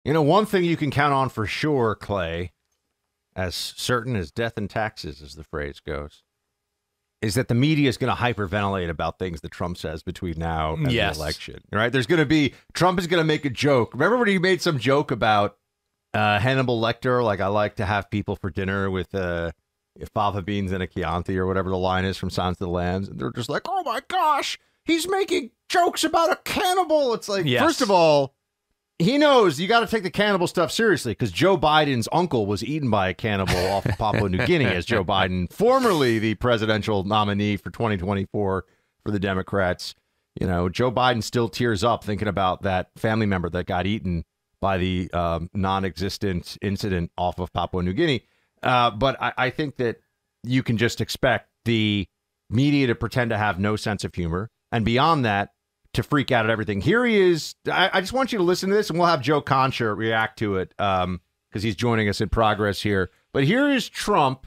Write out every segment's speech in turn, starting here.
You know, one thing you can count on for sure, Clay, as certain as death and taxes, as the phrase goes, is that the media is going to hyperventilate about things that Trump says between now and the election. Right? There's going to be Trump is going to make a joke. Remember when he made some joke about Hannibal Lecter? Like, I like to have people for dinner with fava beans and a Chianti or whatever the line is from Silence of the Lambs. And they're just like, oh my gosh, he's making jokes about a cannibal. It's like, first of all, he knows you got to take the cannibal stuff seriously because Joe Biden's uncle was eaten by a cannibal off of Papua New Guinea as Joe Biden, formerly the presidential nominee for 2024 for the Democrats. You know, Joe Biden still tears up thinking about that family member that got eaten by the non-existent incident off of Papua New Guinea. But I think that you can just expect the media to pretend to have no sense of humor. And beyond that, to freak out at everything. Here he is. I just want you to listen to this, and we'll have Joe Concha react to it because he's joining us in progress here. But here is Trump,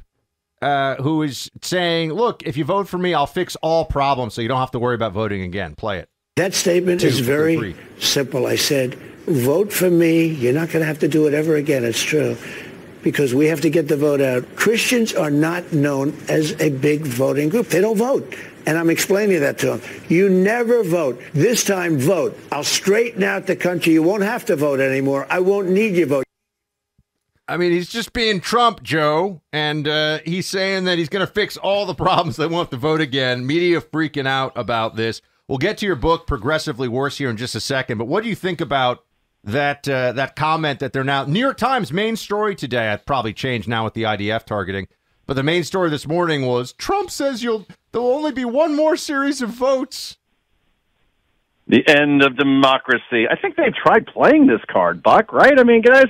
who is saying, look, if you vote for me, I'll fix all problems so you don't have to worry about voting again. Play it. That statement is very simple. I said, vote for me. You're not going to have to do it ever again. It's true. Because we have to get the vote out. Christians are not known as a big voting group. They don't vote. And I'm explaining that to them. You never vote. This time, vote. I'll straighten out the country. You won't have to vote anymore. I won't need your vote. I mean, he's just being Trump, Joe. And he's saying that he's going to fix all the problems. They won't have to vote again. Media freaking out about this. We'll get to your book, Progressively Worse, here in just a second. But what do you think about that comment that they're now... New York Times main story today, I've probably changed now with the IDF targeting, but the main story this morning was Trump says there'll only be one more series of votes. The end of democracy. I think they've tried playing this card, Buck, right? I mean, guys,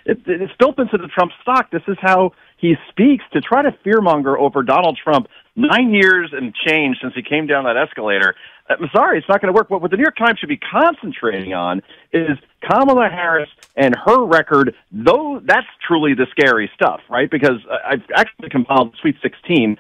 it's built into the Trump stock. This is how he speaks, to try to fearmonger over Donald Trump 9 years and change since he came down that escalator. I'm sorry, it's not going to work. What the New York Times should be concentrating on is Kamala Harris and her record, though that's truly the scary stuff, right? Because I've actually compiled Sweet 16,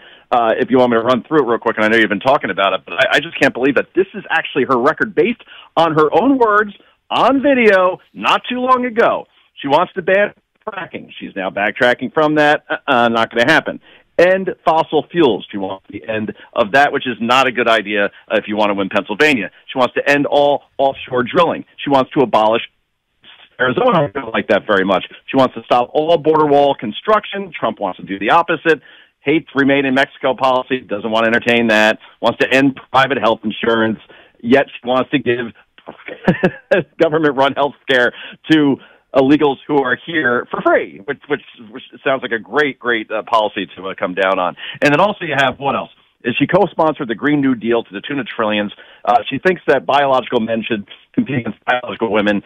if you want me to run through it real quick, and I know you've been talking about it, but I just can't believe that this is actually her record based on her own words, on video, not too long ago. She wants to ban fracking. She's now backtracking from that. Not going to happen. End fossil fuels. She wants the end of that, which is not a good idea if you want to win Pennsylvania. She wants to end all offshore drilling. She wants to abolish Arizona. I don't like that very much. She wants to stop all border wall construction. Trump wants to do the opposite. Hates Remain in Mexico policy. Doesn't want to entertain that. Wants to end private health insurance. Yet she wants to give government-run health care to illegals who are here for free, which sounds like a great policy to come down on. And then also you have, what else? Is she co-sponsored the Green New Deal to the tune of trillions. She thinks that biological men should compete against biological women.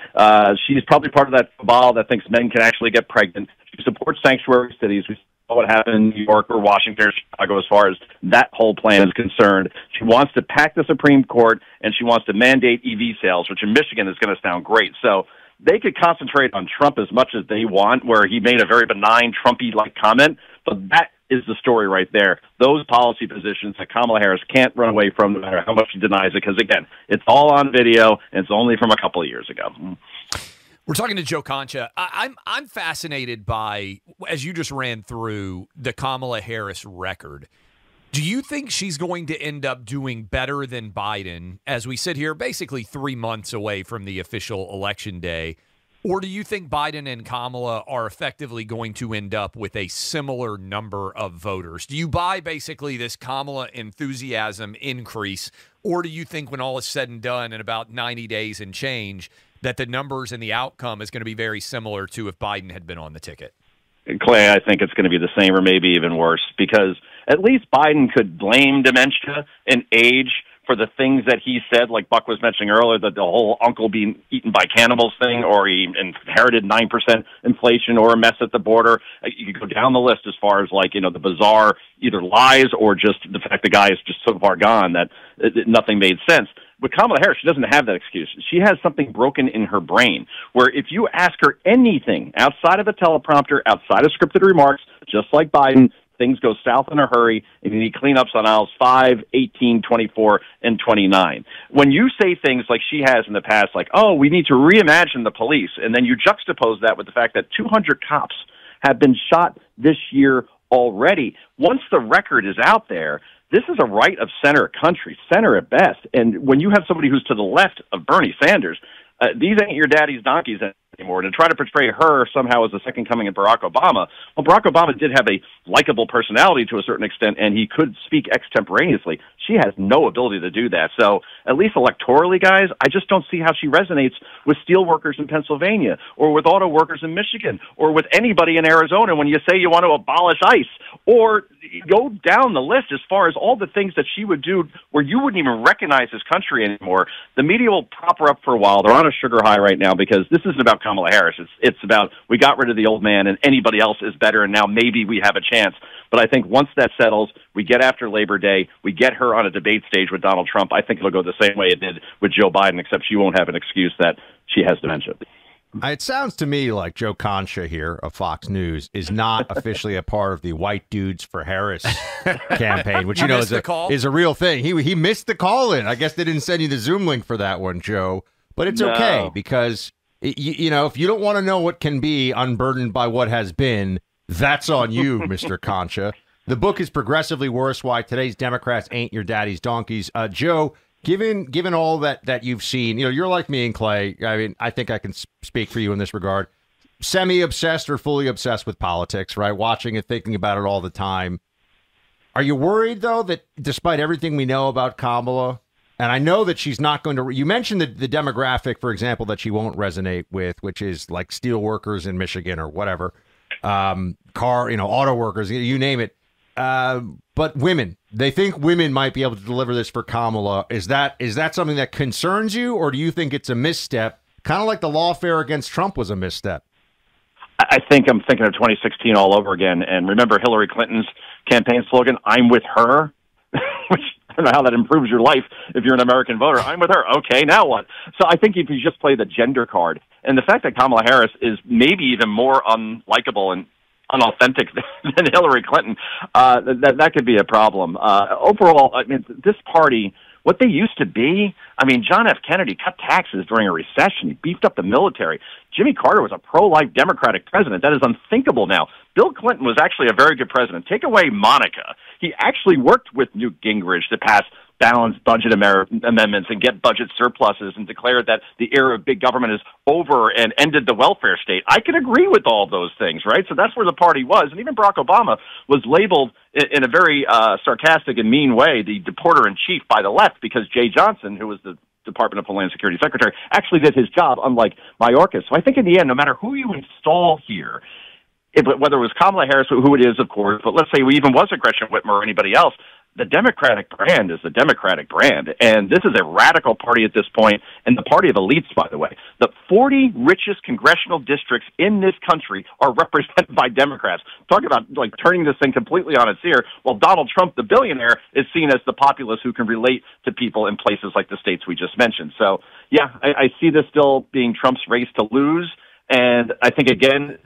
She's probably part of that cabal that thinks men can actually get pregnant. She supports sanctuary cities. We saw what happened in New York or Washington or Chicago as far as that whole plan is concerned. She wants to pack the Supreme Court, and she wants to mandate EV sales, which in Michigan is going to sound great. So they could concentrate on Trump as much as they want, where he made a very benign Trumpy-like comment, but that is the story right there. Those policy positions that Kamala Harris can't run away from no matter how much she denies it, because, again, it's all on video, and it's only from a couple of years ago. We're talking to Joe Concha. I'm fascinated by, as you just ran through, the Kamala Harris record. Do you think she's going to end up doing better than Biden as we sit here basically 3 months away from the official election day? Or do you think Biden and Kamala are effectively going to end up with a similar number of voters? Do you buy basically this Kamala enthusiasm increase? Or do you think when all is said and done in about 90 days and change that the numbers and the outcome is going to be very similar to if Biden had been on the ticket? Clay, I think it's going to be the same or maybe even worse, because at least Biden could blame dementia and age for the things that he said, like Buck was mentioning earlier, that the whole uncle being eaten by cannibals thing, or he inherited 9% inflation, or a mess at the border. You could go down the list as far as, like, the bizarre either lies or just the fact the guy is just so far gone that nothing made sense. With Kamala Harris, she doesn't have that excuse. She has something broken in her brain, where if you ask her anything outside of a teleprompter, outside of scripted remarks, just like Biden, things go south in a hurry, and you need cleanups on aisles 5, 18, 24, and 29. When you say things like she has in the past, like, oh, we need to reimagine the police, and then you juxtapose that with the fact that 200 cops have been shot this year already, once the record is out there, this is a right-of-center country, center at best. And when you have somebody who's to the left of Bernie Sanders, these ain't your daddy's donkeys anymore. To try to portray her somehow as the second coming of Barack Obama, well, Barack Obama did have a likable personality to a certain extent, and he could speak extemporaneously. She has no ability to do that. So at least electorally, guys, I just don't see how she resonates with steel workers in Pennsylvania or with auto workers in Michigan or with anybody in Arizona when you say you want to abolish ICE, or go down the list as far as all the things that she would do where you wouldn't even recognize this country anymore. The media will prop her up for a while. They're on a sugar high right now because this isn't about Kamala Harris. It's about we got rid of the old man and anybody else is better, and now maybe we have a chance. But I think once that settles, we get after Labor Day, we get her on a debate stage with Donald Trump. I think it'll go the same way it did with Joe Biden, except she won't have an excuse that she has dementia. It sounds to me like Joe Concha here of Fox News is not officially a part of the White Dudes for Harris campaign, which you know is a real thing. He missed the call in. I guess they didn't send you the Zoom link for that one, Joe. But it's okay because you know, if you don't want to know what can be unburdened by what has been, that's on you, Mr. Concha. The book is Progressively Worse: Why Today's Democrats Ain't Your Daddy's Donkeys. Joe, given all that you've seen, you know, you're like me and Clay. I mean, I think I can speak for you in this regard. Semi-obsessed or fully obsessed with politics, right? Watching it, thinking about it all the time. Are you worried, though, that despite everything we know about Kamala, and I know that she's not going to, you mentioned the demographic, for example, that she won't resonate with, which is like steel workers in Michigan or whatever, auto workers, you name it. But women, they think women might be able to deliver this for Kamala. Is that something that concerns you, or do you think it's a misstep? Kind of like the lawfare against Trump was a misstep. I think I'm thinking of 2016 all over again. And remember Hillary Clinton's campaign slogan, "I'm with her," which I don't know how that improves your life if you're an American voter. I'm with her. Okay, now what? So I think if you just play the gender card, and the fact that Kamala Harris is maybe even more unlikable and unauthentic than Hillary Clinton, that could be a problem. Overall, I mean, this party, what they used to be, I mean, John F. Kennedy cut taxes during a recession. He beefed up the military. Jimmy Carter was a pro-life Democratic president. That is unthinkable now. Bill Clinton was actually a very good president. Take away Monica. He actually worked with Newt Gingrich to pass balanced budget amendments and get budget surpluses and declared that the era of big government is over and ended the welfare state. I can agree with all those things, right? So that's where the party was. And even Barack Obama was labeled in a very sarcastic and mean way, the deporter-in-chief by the left, because Jay Johnson, who was the Department of Homeland Security Secretary, actually did his job, unlike Mayorkas. So I think in the end, no matter who you install here, whether it was Kamala Harris, who it is, of course, but let's say we even was a Gretchen Whitmer or anybody else, the Democratic brand is the Democratic brand, and this is a radical party at this point, and the party of elites, by the way. The 40 richest congressional districts in this country are represented by Democrats. Talk about like turning this thing completely on its ear, while Donald Trump, the billionaire, is seen as the populace who can relate to people in places like the states we just mentioned. So, yeah, I see this still being Trump's race to lose. And I think, again,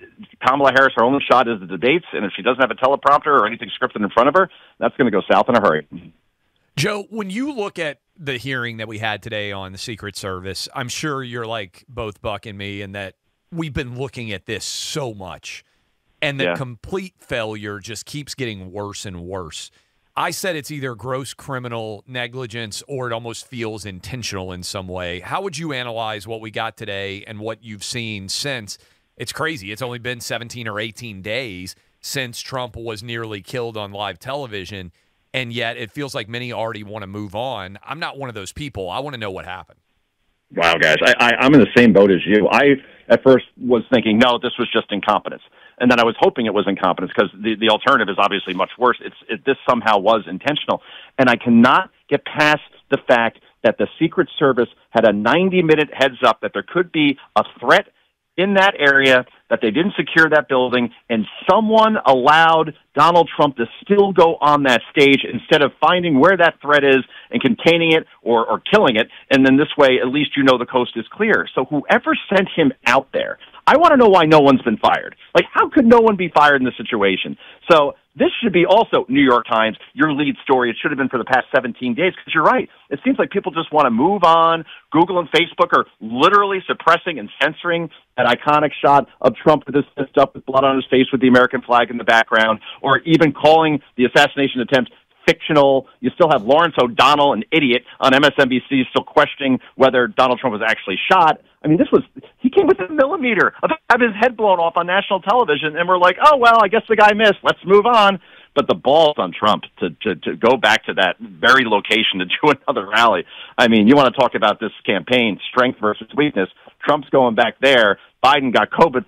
Kamala Harris, her only shot is the debates, and if she doesn't have a teleprompter or anything scripted in front of her, that's going to go south in a hurry. Joe, when you look at the hearing that we had today on the Secret Service, I'm sure you're like both Buck and me in that we've been looking at this so much, and the complete failure just keeps getting worse and worse. I said it's either gross criminal negligence or it almost feels intentional in some way. How would you analyze what we got today and what you've seen since? It's crazy. It's only been 17 or 18 days since Trump was nearly killed on live television, and yet it feels like many already want to move on. I'm not one of those people. I want to know what happened. Wow, guys. I'm in the same boat as you. I, at first, was thinking, no, this was just incompetence. And then I was hoping it was incompetence because the alternative is obviously much worse. This somehow was intentional. And I cannot get past the fact that the Secret Service had a 90-minute heads up that there could be a threat in that area, that they didn't secure that building, and someone allowed Donald Trump to still go on that stage instead of finding where that threat is and containing it or killing it. And then this way, at least you know the coast is clear. So whoever sent him out there, I want to know why no one's been fired. Like, how could no one be fired in this situation? So This should be also New York Times, your lead story. It should have been for the past 17 days, because you're right. It seems like people just want to move on. Google and Facebook are literally suppressing and censoring that iconic shot of Trump with his fist up with blood on his face with the American flag in the background, or even calling the assassination attempt fictional. You still have Lawrence O'Donnell, an idiot, on MSNBC still questioning whether Donald Trump was actually shot. I mean, he came within a millimeter of having his head blown off on national television, and we're like, oh, well, I guess the guy missed. Let's move on. But the balls on Trump to go back to that very location to do another rally. I mean, you want to talk about this campaign, strength versus weakness. Trump's going back there. Biden got COVID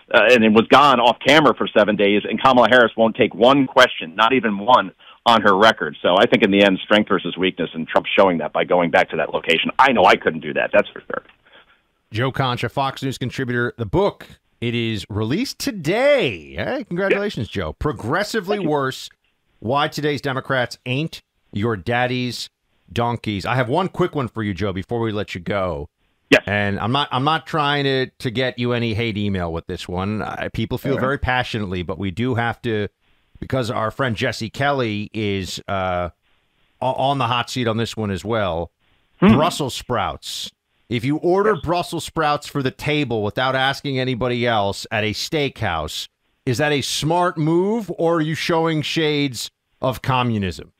and it was gone off camera for 7 days, and Kamala Harris won't take one question, not even one, on her record. So I think in the end, strength versus weakness, and Trump's showing that by going back to that location. I know I couldn't do that. That's for sure. Joe Concha, Fox News contributor. The book, it is released today. Hey, congratulations, Joe. Progressively Worse, Why Today's Democrats Ain't Your Daddy's Donkeys. I have one quick one for you, Joe, before we let you go. Yes. And I'm not trying to get you any hate email with this one. People feel very passionately, but we do have to, because our friend Jesse Kelly is on the hot seat on this one as well. Brussels sprouts. If you order Brussels sprouts for the table without asking anybody else at a steakhouse, is that a smart move, or are you showing shades of communism?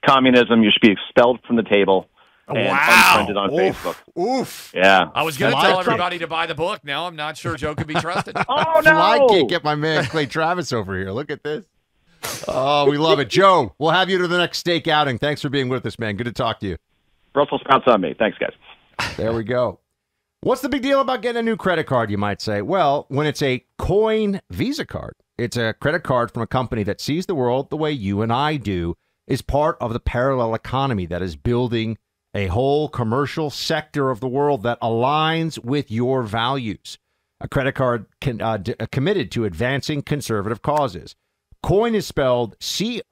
Communism. You should be expelled from the table. And unfriended on Facebook. Oof. Yeah. I was going to tell everybody to buy the book. Now I'm not sure Joe could be trusted. Oh, no. I can't get my man Clay Travis over here. Look at this. Oh, we love it. Joe, we'll have you to the next steak outing. Thanks for being with us, man. Good to talk to you. Brussels sprouts on me. Thanks, guys. There we go. What's the big deal about getting a new credit card, you might say? Well, when it's a Coin Visa card, it's a credit card from a company that sees the world the way you and I do, is part of the parallel economy that is building a whole commercial sector of the world that aligns with your values. A credit card committed to advancing conservative causes. Coin is spelled C-O-I-G-N.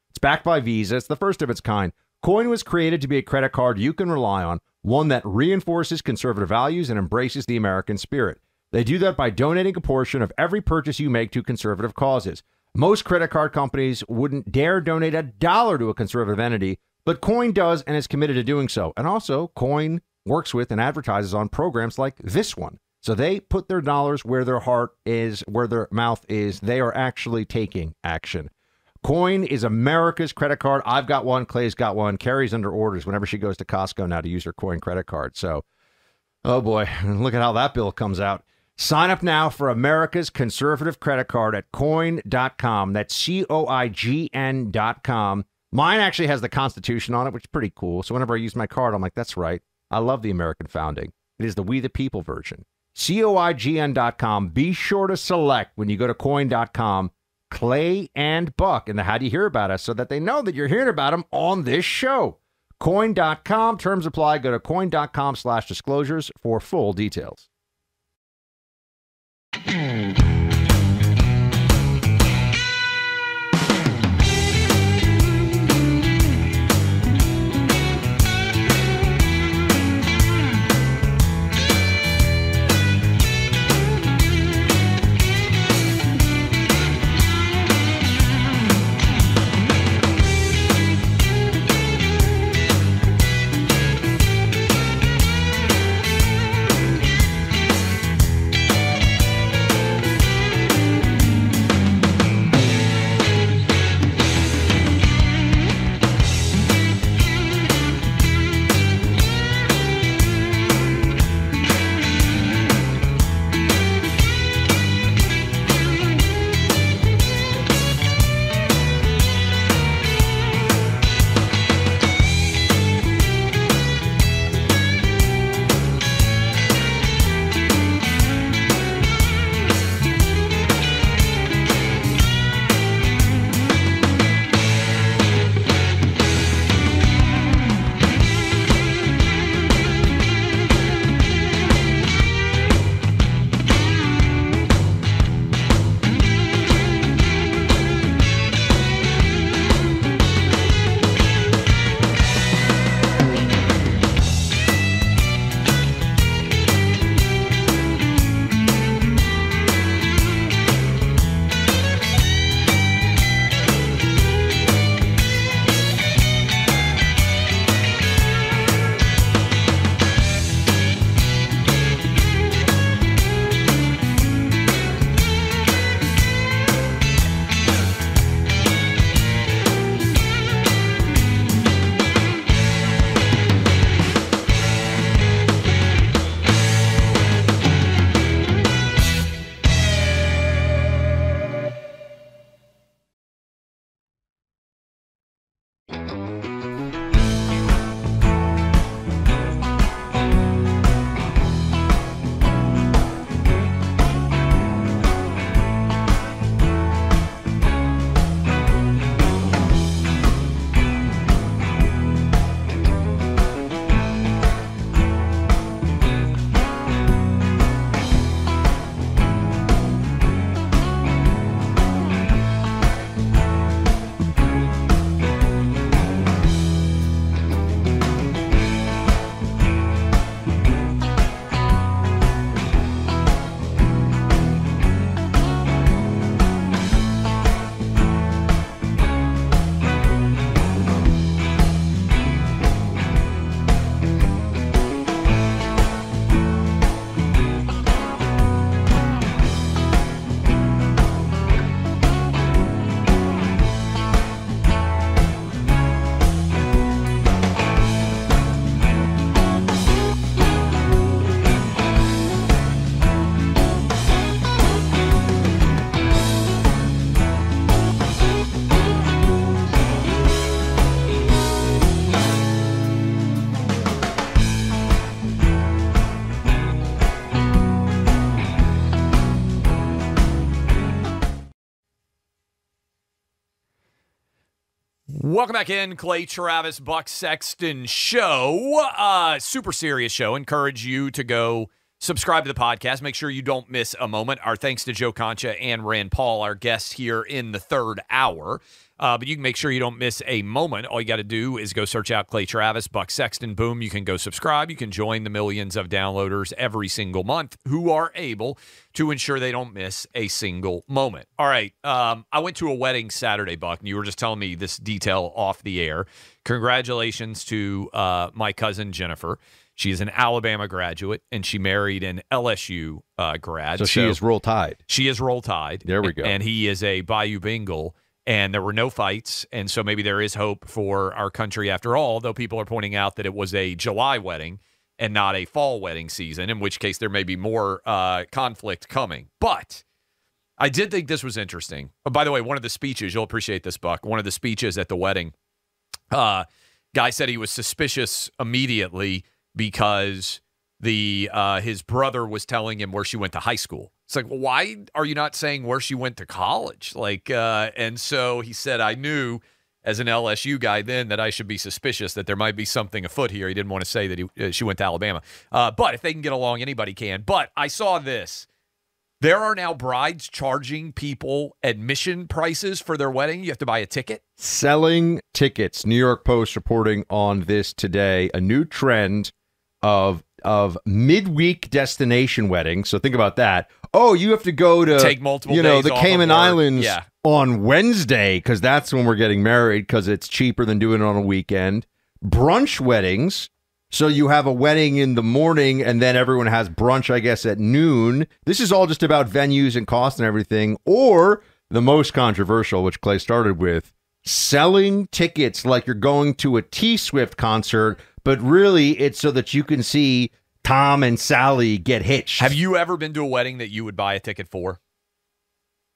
It's backed by Visa. It's the first of its kind. Coin was created to be a credit card you can rely on, one that reinforces conservative values and embraces the American spirit. They do that by donating a portion of every purchase you make to conservative causes. Most credit card companies wouldn't dare donate $1 to a conservative entity, but Coin does and is committed to doing so. And also, Coin works with and advertises on programs like this one. So they put their dollars where their heart is, where their mouth is. They are actually taking action. Coin is America's credit card. I've got one. Clay's got one. Carrie's under orders whenever she goes to Costco now to use her Coin credit card. So, oh boy, look at how that bill comes out. Sign up now for America's conservative credit card at coin.com. That's COIGN.com. Mine actually has the Constitution on it, which is pretty cool. So whenever I use my card, I'm like, that's right. I love the American founding. It is the We the People version. COIGN.com. Be sure to select when you go to coin.com, Clay and Buck in the How Do You Hear About Us, so that they know that you're hearing about them on this show. Coin.com. Terms apply. Go to coin.com/disclosures for full details. Welcome back in, Clay Travis, Buck Sexton show. Super serious show. Encourage you to go subscribe to the podcast. Make sure you don't miss a moment. Our thanks to Joe Concha and Rand Paul, our guests here in the third hour. But you can make sure you don't miss a moment. All you got to do is go search out Clay Travis, Buck Sexton. Boom, you can go subscribe. You can join the millions of downloaders every single month who are able to ensure they don't miss a single moment. All right, I went to a wedding Saturday, Buck, and you were just telling me this detail off the air. Congratulations to my cousin Jennifer. She is an Alabama graduate, and she married an LSU grad. So she is Roll Tide. She is Roll Tide. There we go. And he is a Bayou Bengal. And there were no fights, and so maybe there is hope for our country after all, though people are pointing out that it was a July wedding and not a fall wedding season, in which case there may be more conflict coming. But I did think this was interesting. Oh, by the way, one of the speeches, you'll appreciate this, Buck, one of the speeches at the wedding, guy said he was suspicious immediately because his brother was telling him where she went to high school. It's like, well, why are you not saying where she went to college? And so he said, I knew as an LSU guy then that I should be suspicious that there might be something afoot here. He didn't want to say that she went to Alabama. But if they can get along, anybody can. But I saw this. There are now brides charging people admission prices for their wedding. You have to buy a ticket. Selling tickets. New York Post reporting on this today. A new trend of midweek destination weddings. So think about that. Oh, you have to go to take multiple days the off Cayman of work. Islands Yeah. on Wednesday because that's when we're getting married because it's cheaper than doing it on a weekend. Brunch weddings. So you have a wedding in the morning and then everyone has brunch, I guess, at noon. This is all just about venues and cost and everything. Or the most controversial, which Clay started with, selling tickets like you're going to a T-Swift concert, but really it's so that you can see Tom and Sally get hitched. Have you ever been to a wedding that you would buy a ticket for?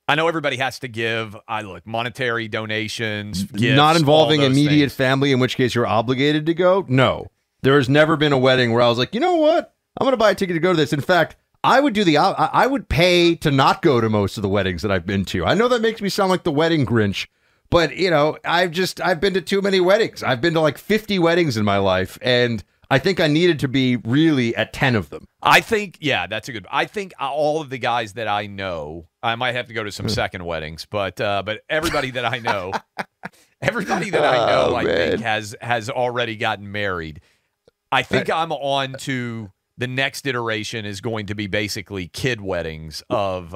I know everybody has to give monetary donations, gifts, not involving all those immediate things. family, in which case you're obligated to go. No, there has never been a wedding where I was like, you know what, I'm going to buy a ticket to go to this. In fact, I would I would pay to not go to most of the weddings that I've been to. I know that makes me sound like the wedding Grinch, but I've been to too many weddings. I've been to like 50 weddings in my life, and I think I needed to be really at 10 of them. I think, yeah, that's a good. I think all of the guys that I know, I might have to go to some second weddings, but everybody that I know, I think has already gotten married. I think I'm on to the next iteration is going to be basically kid weddings of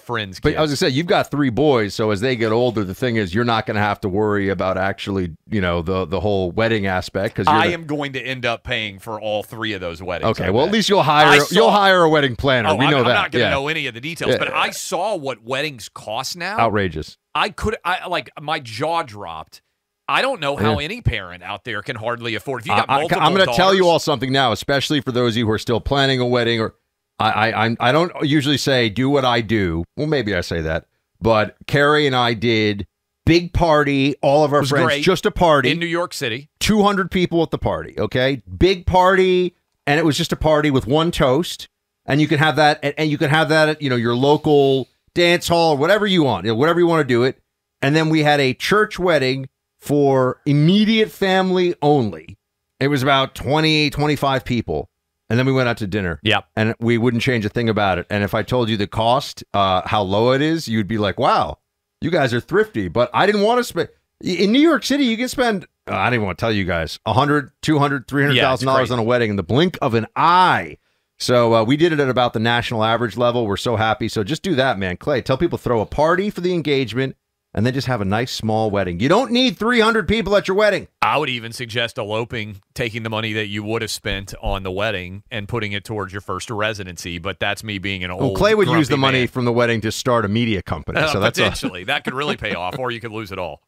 friends. But kids. I was gonna say, you've got 3 boys, so as they get older, the thing is you're not going to have to worry about actually, the whole wedding aspect. Because I am going to end up paying for all 3 of those weddings. Okay, well, at least you'll hire a wedding planner. We know I'm that. not going to know any of the details, but I saw what weddings cost now. Outrageous. My jaw dropped. I don't know how any parent out there can hardly afford. If you got multiple I'm going to tell you daughters- all something now, especially for those of you who are still planning a wedding. Or I don't usually say do what I do. Well, maybe I say that, but Carrie and I did big party. All of our friends, great. just a party in New York City. 200 people at the party. Okay, big party, and it was just a party with one toast, and you can have that, and you can have that at your local dance hall or whatever you want, whatever you want to do it. And then we had a church wedding for immediate family only. It was about 20, 25 people. And then we went out to dinner. Yep. And we wouldn't change a thing about it. And if I told you the cost, how low it is, you'd be like, wow, you guys are thrifty. But I didn't want to spend. In New York City, you can spend, I didn't want to tell you guys, $100,000, $200,000, $300,000 on a wedding in the blink of an eye. So we did it at about the national average level. We're so happy. So just do that, man. Clay, tell people throw a party for the engagement and then just have a nice small wedding. You don't need 300 people at your wedding. I would even suggest eloping, taking the money that you would have spent on the wedding and putting it towards your first residency. But that's me being an old. Clay would use the money man. from the wedding to start a media company. So that's potentially that could really pay off, or you could lose it all.